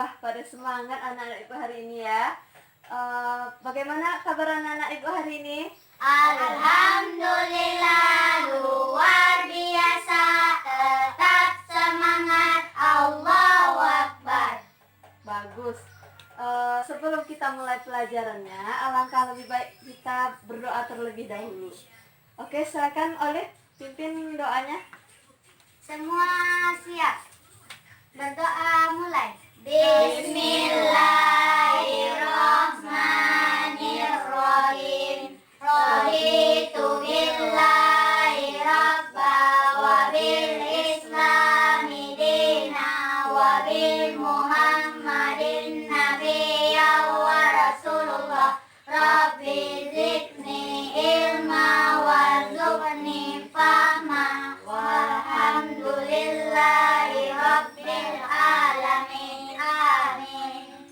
Wah, pada semangat anak-anak ibu hari ini ya. Bagaimana kabar anak-anak ibu hari ini? Alhamdulillah, luar biasa, tetap semangat, Allahu Akbar. Bagus. Sebelum kita mulai pelajarannya, alangkah lebih baik kita berdoa terlebih dahulu. Oke, silakan Olive pimpin doanya. Semua siap. Berdoa mulai. Bismillahirrahmanirrahim. Raditu billahi rabba wa bil islami dina wa bil muhammadin nabiyya wa rasulullah. Rabbi zidni ilma warzuqni fahma walhamdulillahi rabbil alamin. Amin.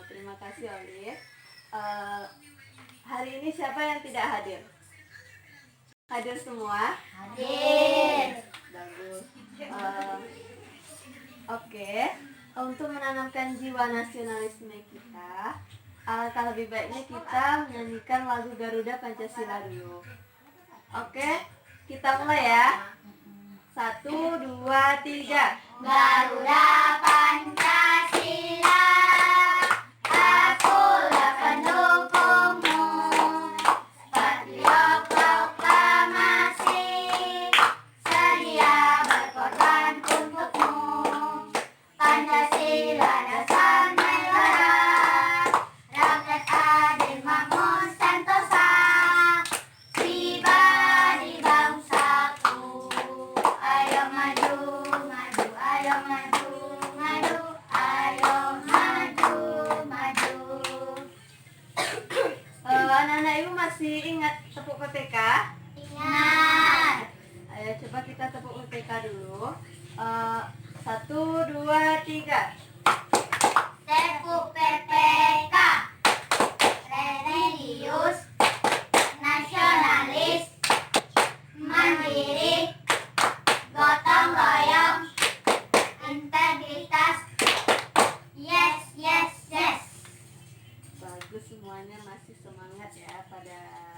Terima kasih Olive. Hari ini siapa yang tidak hadir? Hadir semua? Hadir. Bagus. Oke. Untuk menanamkan jiwa nasionalisme kita, alangkah lebih baiknya kita menyanyikan lagu Garuda Pancasila dulu. Oke, kita mulai ya. 1, 2, 3. Garuda Pancasila, akulah pendukungmu. Patriot proklamasi, sedia berkorban untukmu. Pancasila dasar negara, rakyat adil makmur sentosa, pribadi bangsaku. Ayo maju, maju, ayo maju, maju, ayo maju, maju. Anak-anak ibu masih ingat tepuk PPK? Ingat. Ayo coba kita tepuk PPK dulu. 1, 2, 3. Tepuk PPK. Religius, nasionalis, mandiri, gotong royong, integritas. Yes, yes, yes. Bagus, semuanya masih semangat ya pada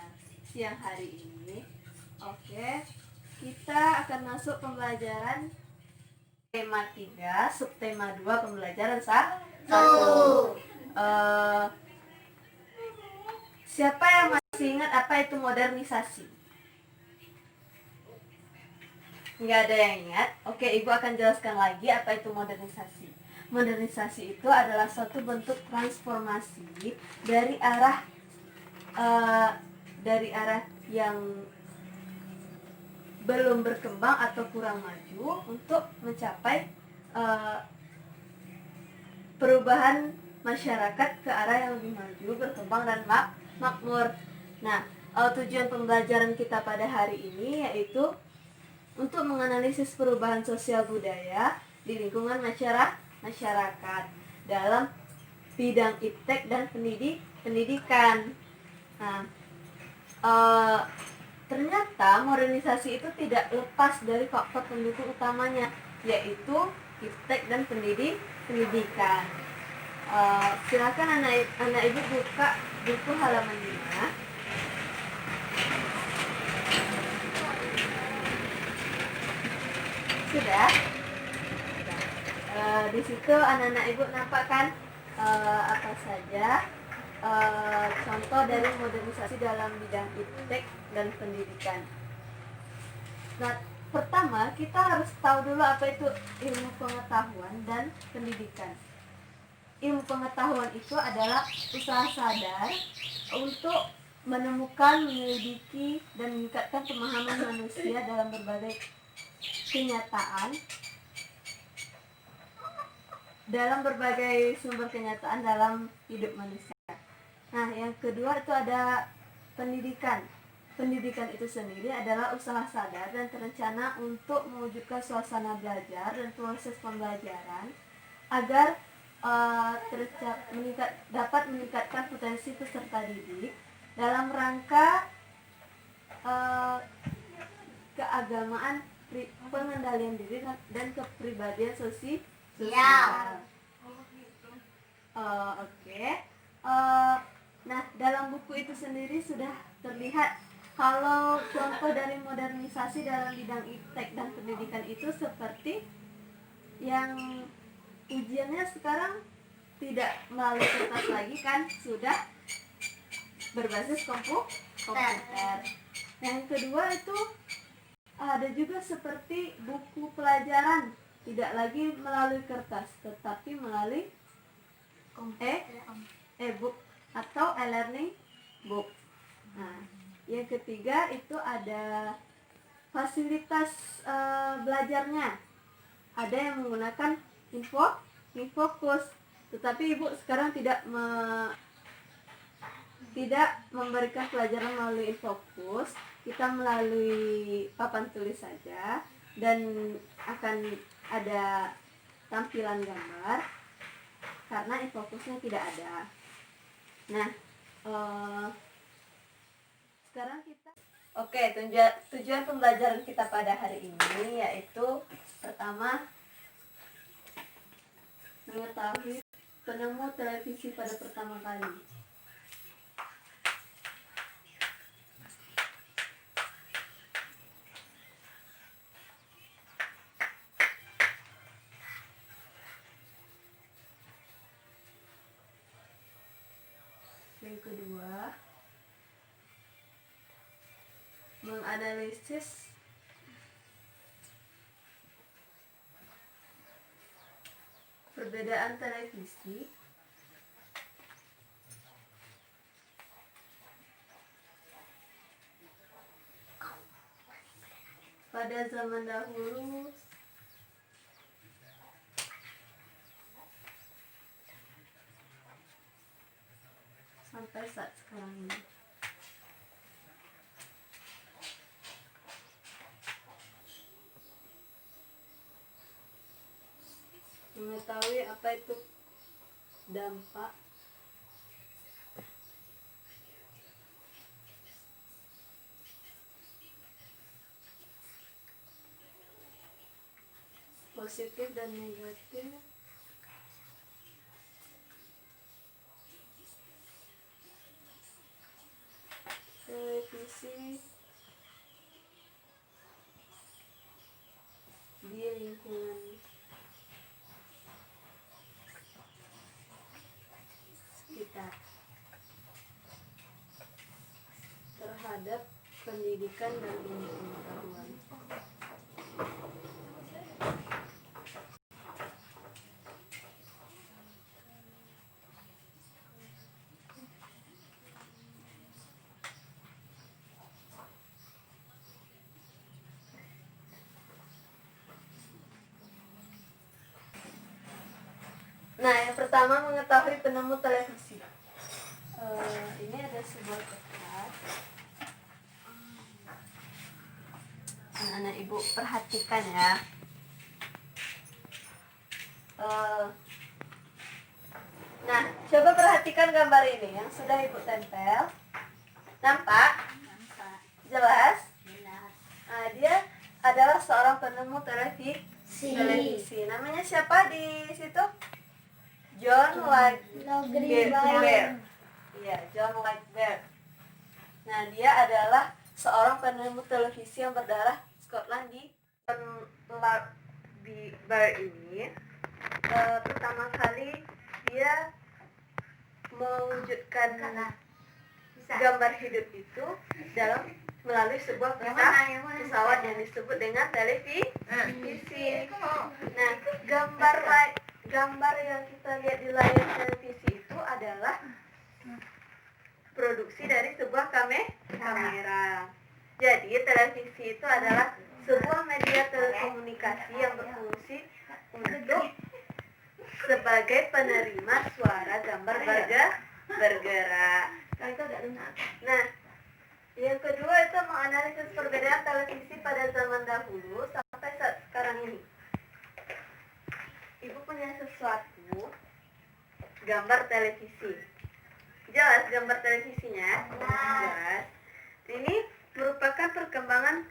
siang hari ini. Oke, kita akan masuk pembelajaran tema 3, subtema 2, pembelajaran 1. Siapa yang masih ingat apa itu modernisasi? Nggak ada yang ingat? Oke, ibu akan jelaskan lagi apa itu modernisasi. Modernisasi itu adalah suatu bentuk transformasi dari arah yang belum berkembang atau kurang maju untuk mencapai perubahan masyarakat ke arah yang lebih maju, berkembang dan makmur. Nah, tujuan pembelajaran kita pada hari ini yaitu untuk menganalisis perubahan sosial budaya di lingkungan masyarakat dalam bidang iptek dan pendidikan. Nah, ternyata modernisasi itu tidak lepas dari faktor pendukung utamanya, yaitu iptek dan pendidikan. Silakan anak ibu buka buku halaman 5. Sudah? Di situ anak-anak ibu nampak kan apa saja contoh dari modernisasi dalam bidang iptek dan pendidikan. Nah, pertama kita harus tahu dulu apa itu ilmu pengetahuan dan pendidikan. Ilmu pengetahuan itu adalah usaha sadar untuk menemukan, menyelidiki, dan meningkatkan pemahaman manusia dalam berbagai kenyataan, dalam berbagai sumber kenyataan dalam hidup manusia. Nah, yang kedua itu ada pendidikan. Pendidikan itu sendiri adalah usaha sadar dan terencana untuk mewujudkan suasana belajar dan proses pembelajaran agar dapat meningkatkan potensi peserta didik dalam rangka keagamaan, pengendalian diri dan kepribadian sosial. Oke. Nah, dalam buku itu sendiri sudah terlihat kalau contoh dari modernisasi dalam bidang iptek dan pendidikan itu seperti yang ujiannya sekarang tidak melalui kertas lagi kan, sudah berbasis komputer. Yang kedua itu ada juga seperti buku pelajaran, tidak lagi melalui kertas tetapi melalui e-book atau e-learning book. Nah, yang ketiga itu ada fasilitas belajarnya. Ada yang menggunakan infocus, tetapi ibu sekarang tidak memberikan pelajaran melalui infocus. Kita melalui papan tulis saja dan akan ada tampilan gambar karena infocusnya tidak ada. Nah, sekarang kita tujuan pembelajaran kita pada hari ini yaitu pertama, mengetahui penemu televisi pada pertama kali. Yang kedua, menganalisis perbedaan televisi pada zaman dahulu sampai saat sekarang ini. Mengetahui apa itu dampak positif dan negatif televisi di lingkungan sekitar terhadap pendidikan dan ilmu pengetahuan. Nah, yang pertama mengetahui penemu televisi. Ini ada sebuah kertas. Anak-anak ibu perhatikan ya. Nah, coba perhatikan gambar ini yang sudah ibu tempel. Nampak? Jelas? Nah, dia adalah seorang penemu televisi. Namanya siapa di situ? John Lightbeard. Iya, John Lightbeard. Nah, dia adalah seorang penemu televisi yang berdarah Scotland. Di John Lightbeard ini pertama kali dia mewujudkan gambar hidup itu melalui sebuah pesawat yang disebut dengan televisi. Nah, gambar yang kita lihat di layar televisi itu adalah produksi dari sebuah kamera. Jadi televisi itu adalah sebuah media telekomunikasi yang berfungsi untuk sebagai penerima suara gambar bergerak. Nah, yang kedua itu menganalisis perbedaan televisi pada zaman dahulu sampai saat sekarang ini. Ibu punya sesuatu gambar televisi. Jelas gambar televisinya? Jelas. Ini merupakan perkembangan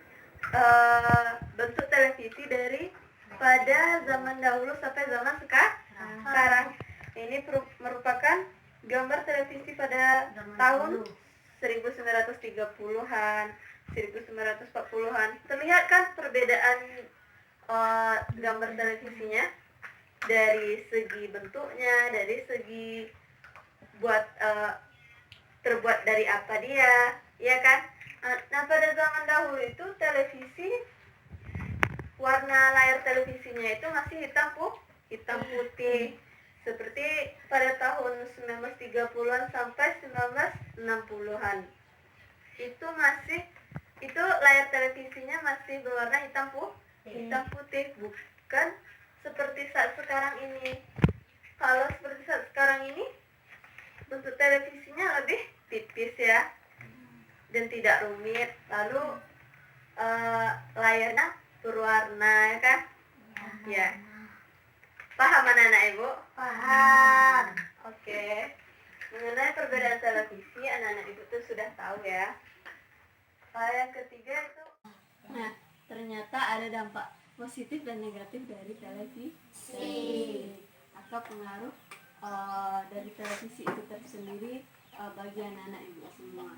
bentuk televisi dari pada zaman dahulu sampai zaman sekarang. Ini merupakan gambar televisi pada tahun 1930-an, 1940-an. Terlihat kan perbedaan gambar televisinya dari segi bentuknya, dari segi terbuat dari apa dia, ya kan? Nah, pada zaman dahulu itu televisi, warna layar televisinya itu masih hitam putih. Seperti pada tahun 1930-an sampai 1960-an. Itu layar televisinya masih berwarna hitam putih, bukan seperti saat sekarang ini. Kalau seperti saat sekarang ini, bentuk televisinya lebih tipis ya, dan tidak rumit. Lalu layarnya berwarna, ya kan? Ya. Paham anak-anak Ibu? Paham. Oke. Mengenai perbedaan televisi, anak-anak Ibu tuh sudah tahu ya. Yang ketiga itu, nah, ternyata ada dampak positif dan negatif dari televisi atau pengaruh dari televisi itu tersendiri bagi anak-anak Ibu semua.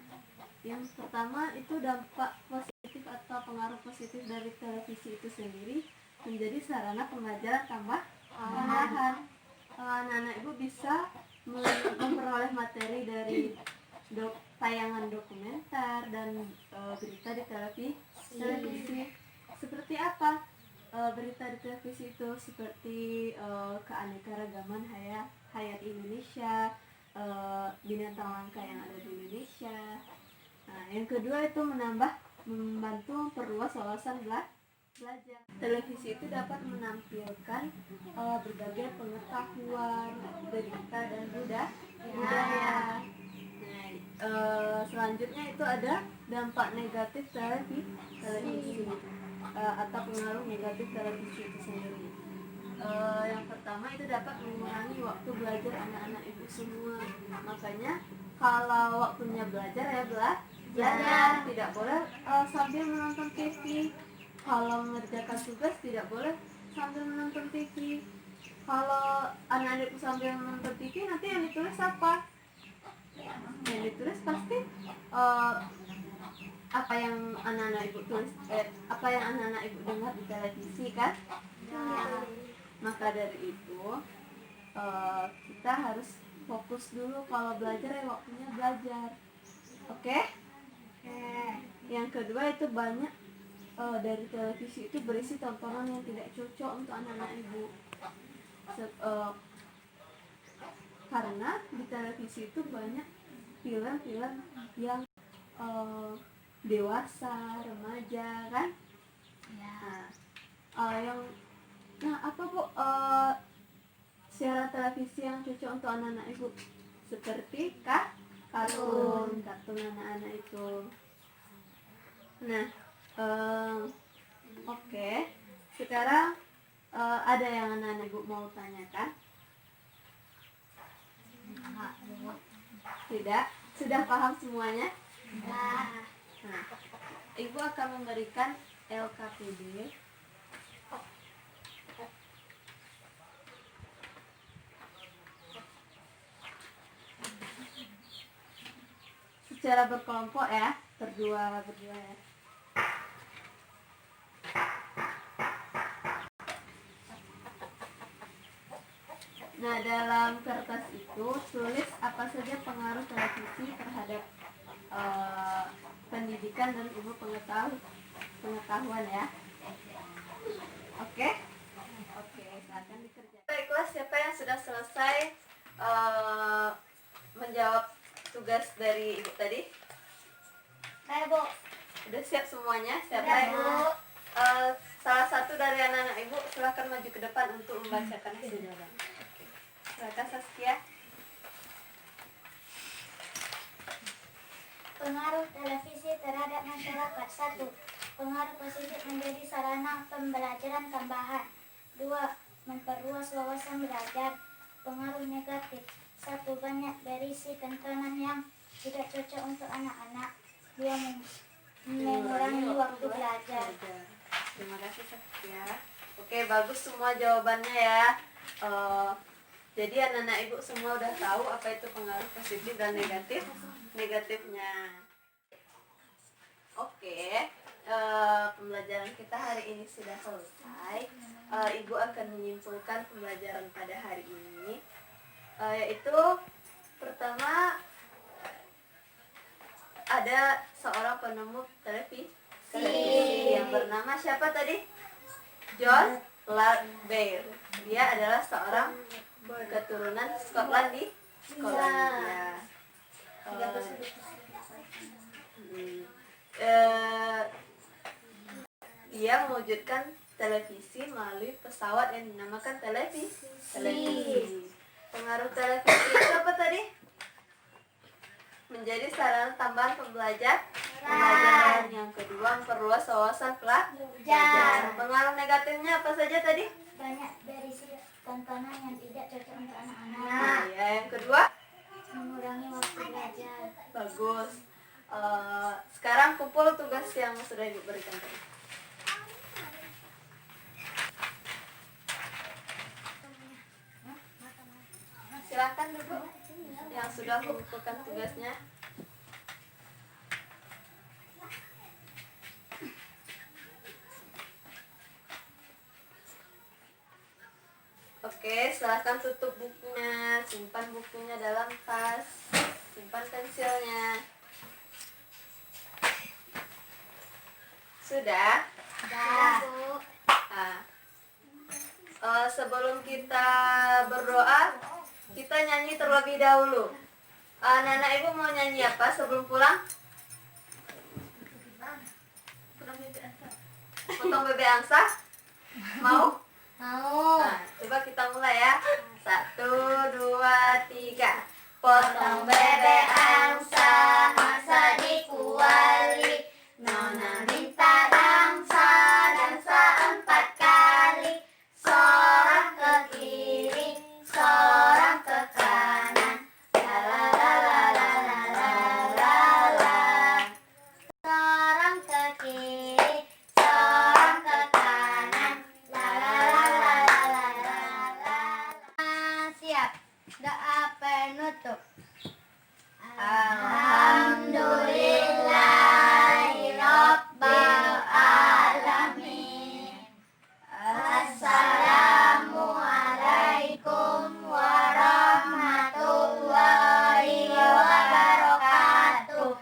Yang pertama itu dampak positif atau pengaruh positif dari televisi itu sendiri menjadi sarana pembelajaran tambahan. Anak-anak Ibu bisa memperoleh materi dari tayangan dokumenter dan berita di televisi. Seperti apa berita di televisi itu? Seperti keanekaragaman hayat Indonesia, binatang langka yang ada di Indonesia. Nah, yang kedua itu membantu memperluas wawasan belajar. Televisi itu dapat menampilkan berbagai pengetahuan, berita dan budaya. Nah, selanjutnya itu ada dampak negatif televisi atau pengaruh negatif televisi itu sendiri. Yang pertama itu dapat mengurangi waktu belajar anak-anak Ibu semua. Makanya kalau waktunya belajar ya belajar, tidak boleh sambil menonton TV. Kalau mengerjakan tugas tidak boleh sambil menonton TV. Kalau anak-anak sambil menonton TV, nanti yang ditulis apa? Yang ditulis pasti apa yang anak-anak Ibu tulis, apa yang anak-anak Ibu dengar di televisi kan? Ya. Maka dari itu kita harus fokus dulu. Kalau belajar ya waktunya belajar. Oke? Yang kedua itu banyak dari televisi itu berisi tontonan yang tidak cocok untuk anak-anak Ibu. Karena di televisi itu banyak film-film yang dewasa, remaja kan? Ya. Apa Bu siaran televisi yang cocok untuk anak-anak Ibu? Seperti kartun anak-anak itu. Nah, oke. Sekarang ada yang anak-anak Ibu mau tanyakan? Tidak? Sudah paham semuanya? Nah, Ibu akan memberikan LKPD. Secara berkelompok ya, berdua ya. Nah, dalam kertas itu tulis apa saja pengaruh televisi terhadap pendidikan dan ilmu pengetahuan ya. Oke? Oke, silakan dikerjakan. Baiklah, siapa yang sudah selesai menjawab tugas dari Ibu tadi? Saya Bu. Udah siap semuanya? Siapa Udah, yang Bu. salah satu dari anak-anak Ibu silakan maju ke depan untuk membacakan hasil jawaban. Silakan Saskia. Pengaruh televisi terhadap masyarakat. 1. Pengaruh positif menjadi sarana pembelajaran tambahan. 2. Memperluas wawasan belajar. Pengaruh negatif. 1. Banyak berisi tontonan yang tidak cocok untuk anak-anak. 2. Mengurangi waktu belajar. Terima kasih Saskia. Oke, bagus semua jawabannya ya. Jadi anak-anak ibu semua udah tahu apa itu pengaruh positif dan negatif. Negatifnya. Oke, pembelajaran kita hari ini sudah selesai. Ibu akan menyimpulkan pembelajaran pada hari ini, yaitu pertama ada seorang penemu televisi yang bernama siapa tadi? John Lathbare. Dia adalah seorang keturunan Skotland di Skotlandia. Dia mewujudkan televisi melalui pesawat yang dinamakan televisi. Pengaruh televisi itu apa tadi? Menjadi sarana tambahan pembelajaran. Yang kedua, memperluas wawasan pelajar. Pengaruh negatifnya apa saja tadi? Banyak berisi tontonan yang tidak cocok untuk anak-anak. Ya, yang kedua, Mengurangi waktu belajar. bagus. Sekarang kumpul tugas yang sudah diberikan tadi. Silakan duduk yang sudah mengumpulkan tugasnya. Oke, silakan tutup bukunya, simpan bukunya dalam tas, simpan pensilnya. Sudah? Sudah, Bu. Sebelum kita berdoa, kita nyanyi terlebih dahulu. Anak-anak ibu mau nyanyi apa sebelum pulang? Potong bebek angsa? Mau? Mau. Coba kita mulai ya. 1, 2, 3. Potong bebek angsa, masa dikuali. Nona minta dansa 4 kali. Seorang ke kiri, seorang ke kanan. La la la la la la la la. Seorang ke kiri, seorang ke kanan. La la la la la la la. Siap. Doa penutup. Alhamdulillahirabbil alamin. Assalamualaikum warahmatullahi wabarakatuh.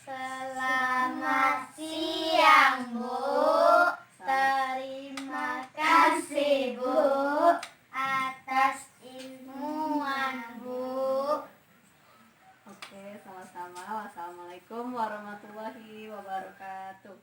Selamat siang, Bu. Terima kasih, Bu, atas ilmuwan, Bu. Oke, sama-sama. Wassalamualaikum warahmatullahi wabarakatuh.